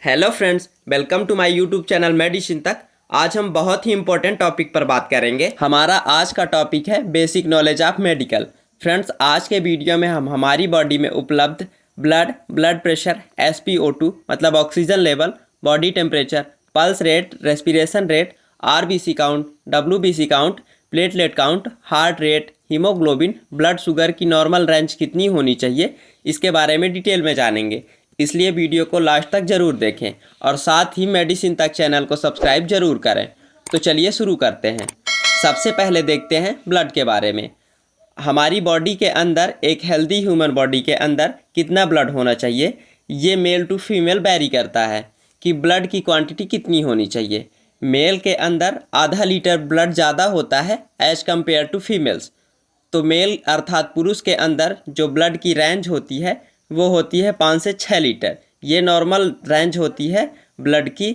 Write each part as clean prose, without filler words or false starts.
Hello friends, welcome to my YouTube channel medicine तक। आज हम बहुत ही इंपॉर्टेंट टॉपिक पर बात करेंगे। हमारा आज का टॉपिक है basic knowledge of medical. Friends, आज के वीडियो में हम हमारी बॉडी में उपलब्ध ब्लड प्रेशर, SpO2 मतलब oxygen level, body temperature, pulse rate, respiration rate, RBC count, WBC count, platelet count, heart rate, haemoglobin, blood sugar की नॉर्मल रेंज कितनी होनी चाहिए, इसके बारे में डिटेल में जानेंगे। इसलिए वीडियो को लास्ट तक ज़रूर देखें और साथ ही मेडिसिन तक चैनल को सब्सक्राइब ज़रूर करें। तो चलिए शुरू करते हैं। सबसे पहले देखते हैं ब्लड के बारे में। हमारी बॉडी के अंदर, एक हेल्दी ह्यूमन बॉडी के अंदर कितना ब्लड होना चाहिए, ये मेल टू फीमेल वैरी करता है कि ब्लड की क्वांटिटी कितनी होनी चाहिए। मेल के अंदर आधा लीटर ब्लड ज़्यादा होता है एज़ कम्पेयर टू फीमेल्स। तो मेल अर्थात पुरुष के अंदर जो ब्लड की रेंज होती है वो होती है 5 से 6 लीटर। ये नॉर्मल रेंज होती है ब्लड की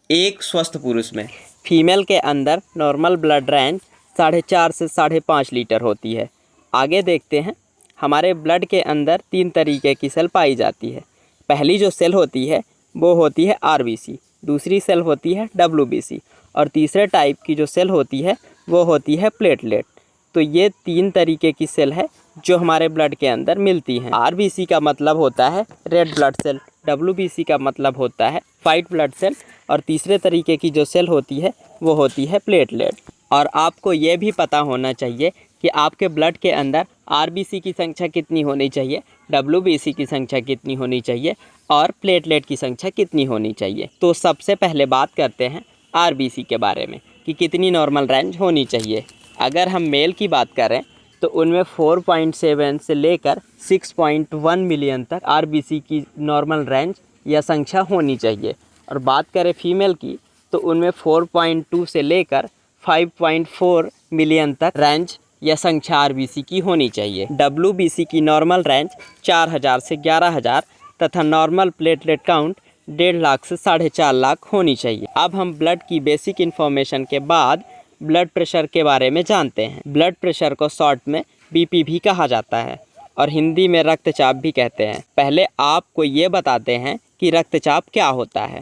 एक स्वस्थ पुरुष में। फीमेल के अंदर नॉर्मल ब्लड रेंज 4.5 से 5.5 लीटर होती है। आगे देखते हैं। हमारे ब्लड के अंदर 3 तरीके की सेल पाई जाती है। पहली जो सेल होती है वो होती है RBC, दूसरी सेल होती है WBC और तीसरे टाइप की जो सेल होती है वो होती है प्लेटलेट। तो ये 3 तरीके की सेल है जो हमारे ब्लड के अंदर मिलती हैं। RBC का मतलब होता है रेड ब्लड सेल, WBC का मतलब होता है वाइट ब्लड सेल और तीसरे तरीके की जो सेल होती है वो होती है प्लेटलेट। और आपको ये भी पता होना चाहिए कि आपके ब्लड के अंदर RBC की संख्या कितनी होनी चाहिए, WBC की संख्या कितनी होनी चाहिए और प्लेटलेट की संख्या कितनी होनी चाहिए। तो सबसे पहले बात करते हैं RBC के बारे में कि कितनी नॉर्मल रेंज होनी चाहिए। अगर हम मेल की बात करें तो उनमें 4.7 से लेकर 6.1 मिलियन तक RBC की नॉर्मल रेंज या संख्या होनी चाहिए। और बात करें फीमेल की तो उनमें 4.2 से लेकर 5.4 मिलियन तक रेंज या संख्या RBC की होनी चाहिए। WBC की नॉर्मल रेंज 4,000 से 11,000 तथा नॉर्मल प्लेटलेट काउंट 1.5 लाख से 4.5 लाख होनी चाहिए। अब हम ब्लड की बेसिक इन्फॉर्मेशन के बाद ब्लड प्रेशर के बारे में जानते हैं। ब्लड प्रेशर को शॉर्ट में BP भी कहा जाता है और हिंदी में रक्तचाप भी कहते हैं। पहले आपको ये बताते हैं कि रक्तचाप क्या होता है।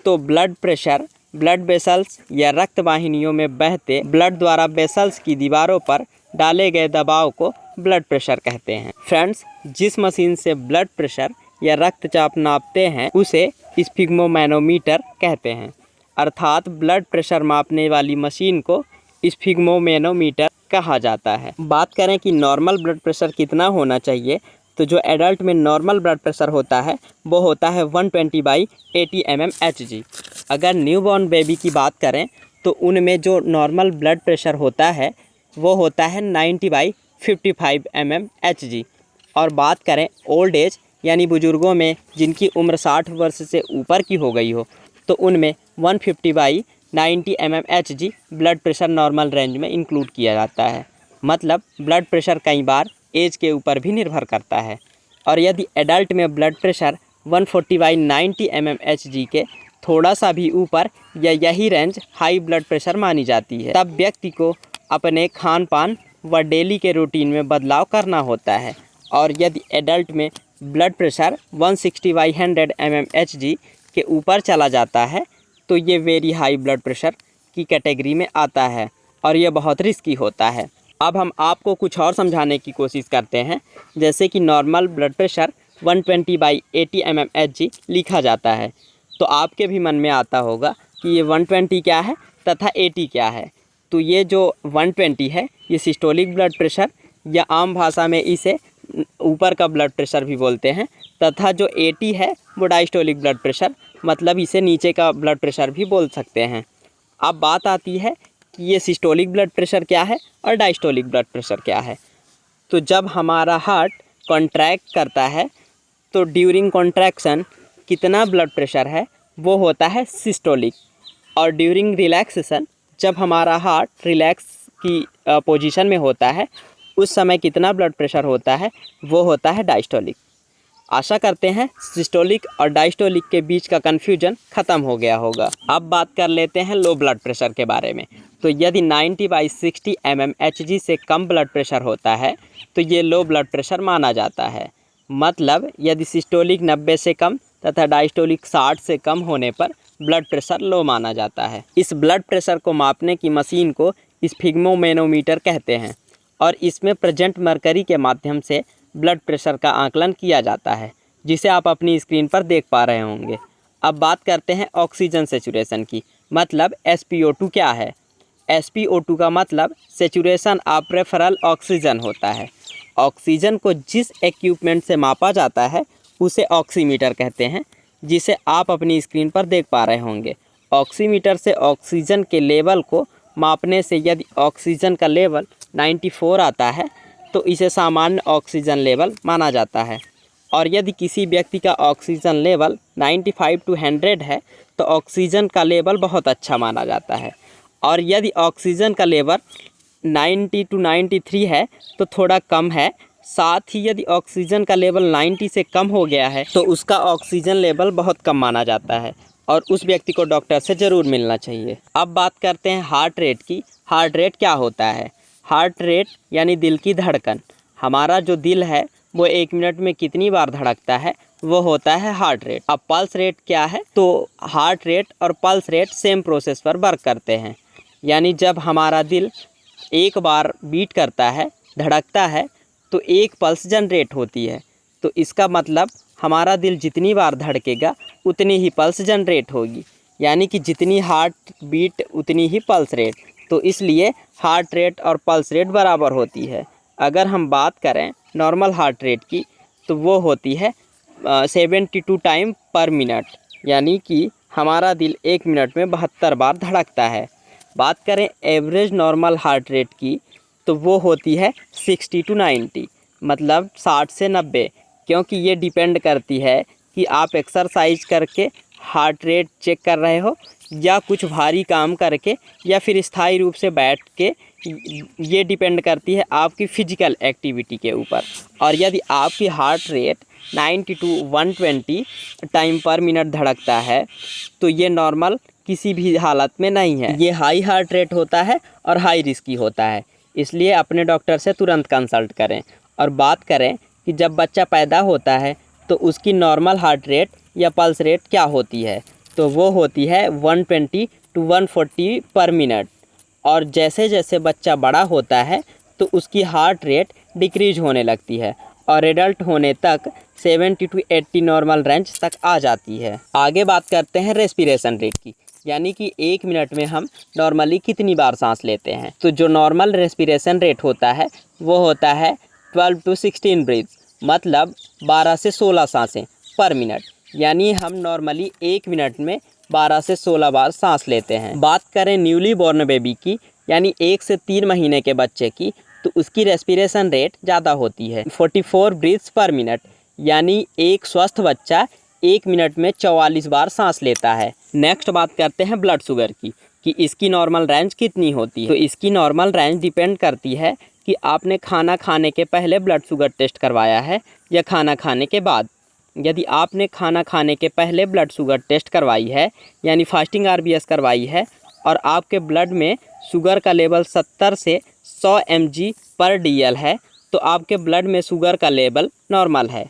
तो ब्लड प्रेशर ब्लड वेसल्स या रक्त वाहिनियों में बहते ब्लड द्वारा वेसल्स की दीवारों पर डाले गए दबाव को ब्लड प्रेशर कहते हैं। फ्रेंड्स, जिस मशीन से ब्लड प्रेशर या रक्तचाप नापते हैं उसे स्फिग्मोमैनोमीटर कहते हैं, अर्थात ब्लड प्रेशर मापने वाली मशीन को स्फिग्मोमैनोमीटर कहा जाता है। बात करें कि नॉर्मल ब्लड प्रेशर कितना होना चाहिए, तो जो एडल्ट में नॉर्मल ब्लड प्रेशर होता है वो होता है 120/80 mmHg। अगर न्यूबॉर्न बेबी की बात करें तो उनमें जो नॉर्मल ब्लड प्रेशर होता है वो होता है 90/55 mmHg। और बात करें ओल्ड एज यानी बुज़ुर्गों में जिनकी उम्र 60 वर्ष से ऊपर की हो गई हो तो उनमें 150/90 mmHg blood pressure normal range में इंक्लूड किया जाता है। मतलब ब्लड प्रेशर कई बार एज के ऊपर भी निर्भर करता है। और यदि एडल्ट में ब्लड प्रेशर 140/90 mmHg के थोड़ा सा भी ऊपर या यही रेंज हाई ब्लड प्रेशर मानी जाती है, तब व्यक्ति को अपने खान पान व डेली के रूटीन में बदलाव करना होता है। और यदि एडल्ट में ब्लड प्रेशर 160/100 mmHg के ऊपर चला जाता है तो ये वेरी हाई ब्लड प्रेशर की कैटेगरी में आता है और ये बहुत रिस्की होता है। अब हम आपको कुछ और समझाने की कोशिश करते हैं। जैसे कि नॉर्मल ब्लड प्रेशर 120/80 mmHg लिखा जाता है तो आपके भी मन में आता होगा कि ये 120 क्या है तथा 80 क्या है। तो ये जो 120 है ये सिस्टोलिक ब्लड प्रेशर या आम भाषा में इसे ऊपर का ब्लड प्रेशर भी बोलते हैं, तथा जो 80 है वो डायस्टोलिक ब्लड प्रेशर मतलब इसे नीचे का ब्लड प्रेशर भी बोल सकते हैं। अब बात आती है कि ये सिस्टोलिक ब्लड प्रेशर क्या है और डायस्टोलिक ब्लड प्रेशर क्या है। तो जब हमारा हार्ट कॉन्ट्रैक्ट करता है तो ड्यूरिंग कॉन्ट्रैक्शन कितना ब्लड प्रेशर है वो होता है सिस्टोलिक। और ड्यूरिंग रिलैक्सेशन जब हमारा हार्ट रिलैक्स की पोजीशन में होता है उस समय कितना ब्लड प्रेशर होता है वो होता है डायस्टोलिक। आशा करते हैं सिस्टोलिक और डायस्टोलिक के बीच का कन्फ्यूजन ख़त्म हो गया होगा। अब बात कर लेते हैं लो ब्लड प्रेशर के बारे में। तो यदि 90/60 mmHg से कम ब्लड प्रेशर होता है तो ये लो ब्लड प्रेशर माना जाता है। मतलब यदि सिस्टोलिक 90 से कम तथा डायस्टोलिक 60 से कम होने पर ब्लड प्रेशर लो माना जाता है। इस ब्लड प्रेशर को मापने की मशीन को स्फिग्मोमेनोमीटर कहते हैं और इसमें प्रेजेंट मरकरी के माध्यम से ब्लड प्रेशर का आकलन किया जाता है, जिसे आप अपनी स्क्रीन पर देख पा रहे होंगे। अब बात करते हैं ऑक्सीजन सेचुरेशन की, मतलब SpO2 क्या है। SpO2 का मतलब सेचुरेशन ऑफ प्रेफरल ऑक्सीजन होता है। ऑक्सीजन को जिस इक्विपमेंट से मापा जाता है उसे ऑक्सीमीटर कहते हैं, जिसे आप अपनी स्क्रीन पर देख पा रहे होंगे। ऑक्सीमीटर से ऑक्सीजन के लेवल को मापने से यदि ऑक्सीजन का लेवल 94 आता है तो इसे सामान्य ऑक्सीजन लेवल माना जाता है, और यदि किसी व्यक्ति का ऑक्सीजन लेवल 95 to 100 है तो ऑक्सीजन का लेवल बहुत अच्छा माना जाता है, और यदि ऑक्सीजन का लेवल 90 to 93 है तो थोड़ा कम है। साथ ही यदि ऑक्सीजन का लेवल 90 से कम हो गया है तो उसका ऑक्सीजन लेवल बहुत कम माना जाता है और उस व्यक्ति को डॉक्टर से ज़रूर मिलना चाहिए। अब बात करते हैं हार्ट रेट की। हार्ट रेट क्या होता है? हार्ट रेट यानी दिल की धड़कन। हमारा जो दिल है वो 1 मिनट में कितनी बार धड़कता है वो होता है हार्ट रेट। अब पल्स रेट क्या है? तो हार्ट रेट और पल्स रेट सेम प्रोसेस पर वर्क करते हैं, यानी जब हमारा दिल एक बार बीट करता है, धड़कता है, तो एक पल्स जनरेट होती है। तो इसका मतलब हमारा दिल जितनी बार धड़केगा उतनी ही पल्स जनरेट होगी, यानी कि जितनी हार्ट बीट उतनी ही पल्स रेट। तो इसलिए हार्ट रेट और पल्स रेट बराबर होती है। अगर हम बात करें नॉर्मल हार्ट रेट की तो वो होती है 72 टाइम पर मिनट, यानी कि हमारा दिल 1 मिनट में 72 बार धड़कता है। बात करें एवरेज नॉर्मल हार्ट रेट की तो वो होती है 60 to 90, मतलब 60 से 90, क्योंकि ये डिपेंड करती है कि आप एक्सरसाइज करके हार्ट रेट चेक कर रहे हो या कुछ भारी काम करके या फिर स्थायी रूप से बैठ के। ये डिपेंड करती है आपकी फ़िजिकल एक्टिविटी के ऊपर। और यदि आपकी हार्ट रेट 90 to 120 टाइम पर मिनट धड़कता है तो ये नॉर्मल किसी भी हालत में नहीं है। ये हाई हार्ट रेट होता है और हाई रिस्की होता है, इसलिए अपने डॉक्टर से तुरंत कंसल्ट करें। और बात करें कि जब बच्चा पैदा होता है तो उसकी नॉर्मल हार्ट रेट या पल्स रेट क्या होती है, तो वो होती है 120 to 140 पर मिनट। और जैसे जैसे बच्चा बड़ा होता है तो उसकी हार्ट रेट डिक्रीज होने लगती है और एडल्ट होने तक 70 to 80 नॉर्मल रेंज तक आ जाती है। आगे बात करते हैं रेस्पिरेशन रेट की, यानी कि 1 मिनट में हम नॉर्मली कितनी बार सांस लेते हैं। तो जो नॉर्मल रेस्पिरेशन रेट होता है वो होता है 12 to 16 ब्रीथ्स, मतलब 12 से 16 सांसें पर मिनट, यानी हम नॉर्मली 1 मिनट में 12 से 16 बार सांस लेते हैं। बात करें न्यूली बॉर्न बेबी की, यानी 1 से 3 महीने के बच्चे की, तो उसकी रेस्पिरेशन रेट ज़्यादा होती है 44 ब्रीथ्स पर मिनट, यानी एक स्वस्थ बच्चा 1 मिनट में 44 बार सांस लेता है। नेक्स्ट बात करते हैं ब्लड शुगर की कि इसकी नॉर्मल रेंज कितनी होती है। तो इसकी नॉर्मल रेंज डिपेंड करती है कि आपने खाना खाने के पहले ब्लड शुगर टेस्ट करवाया है या खाना खाने के बाद। यदि आपने खाना खाने के पहले ब्लड शुगर टेस्ट करवाई है, यानी फास्टिंग RBS करवाई है, और आपके ब्लड में शुगर का लेवल 70 से 100 mg/dl है, तो आपके ब्लड में शुगर का लेवल नॉर्मल है।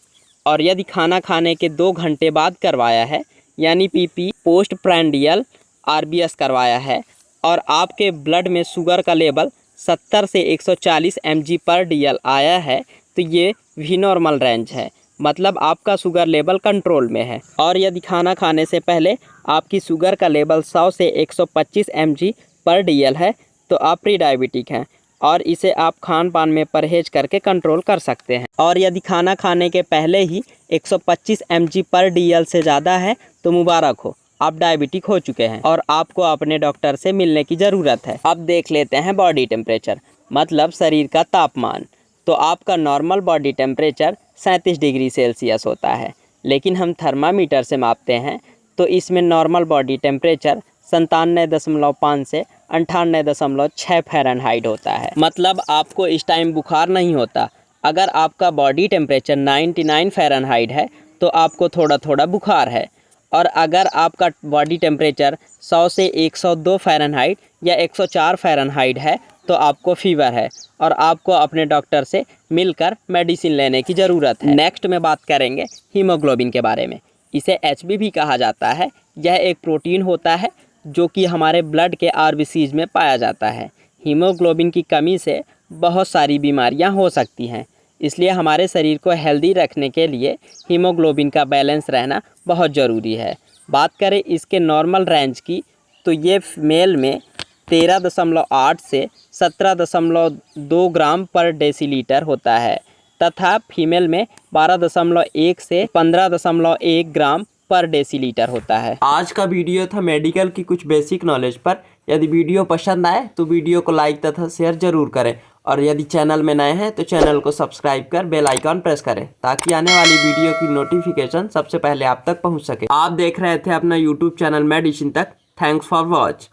और यदि खाना खाने के 2 घंटे बाद करवाया है, यानी PP पोस्ट प्रांडियल RBS करवाया है, और आपके ब्लड में शुगर का लेवल 70 से 140 mg/dl आया है, तो ये भी नॉर्मल रेंज है, मतलब आपका शुगर लेवल कंट्रोल में है। और यदि खाना खाने से पहले आपकी शुगर का लेवल 100 से 125 mg/dl है, तो आप प्री डायबिटिक हैं और इसे आप खान पान में परहेज करके कंट्रोल कर सकते हैं। और यदि खाना खाने के पहले ही 125 mg/dl से ज़्यादा है तो मुबारक हो, आप डायबिटिक हो चुके हैं और आपको अपने डॉक्टर से मिलने की ज़रूरत है। अब देख लेते हैं बॉडी टेम्परेचर, मतलब शरीर का तापमान। तो आपका normal body temperature 37 degree Celsius होता है, लेकिन हम थर्मामीटर से मापते हैं तो इसमें नॉर्मल बॉडी टेम्परेचर 97.5 से 98.6 फ़ारेनहाइट होता है। मतलब आपको इस टाइम बुखार नहीं होता। अगर आपका बॉडी टेम्परेचर 99 फ़ारेनहाइट है तो आपको थोड़ा थोड़ा बुखार है, और अगर आपका बॉडी टेम्परेचर 100 से 102 फ़ारेनहाइट या 104 फ़ारेनहाइट है तो आपको फीवर है और आपको अपने डॉक्टर से मिलकर मेडिसिन लेने की ज़रूरत है। नेक्स्ट में बात करेंगे हीमोग्लोबिन के बारे में। इसे HB भी कहा जाता है। यह एक प्रोटीन होता है जो कि हमारे ब्लड के RBCs में पाया जाता है। हीमोग्लोबिन की कमी से बहुत सारी बीमारियां हो सकती हैं, इसलिए हमारे शरीर को हेल्दी रखने के लिए हीमोग्लोबिन का बैलेंस रहना बहुत ज़रूरी है। बात करें इसके नॉर्मल रेंज की, तो ये मेल में 13.8 से 17.2 ग्राम पर डेसीलीटर होता है तथा फीमेल में 12.1 से 15.1 ग्राम पर डेसीलीटर होता है। आज का वीडियो था मेडिकल की कुछ बेसिक नॉलेज पर। यदि वीडियो पसंद आए तो वीडियो को लाइक तथा शेयर जरूर करें, और यदि चैनल में नए हैं तो चैनल को सब्सक्राइब कर बेल आइकॉन प्रेस करें ताकि आने वाली वीडियो की नोटिफिकेशन सबसे पहले आप तक पहुंच सके। आप देख रहे थे अपना यूट्यूब चैनल मेडिसिन तक। Thanks for watch.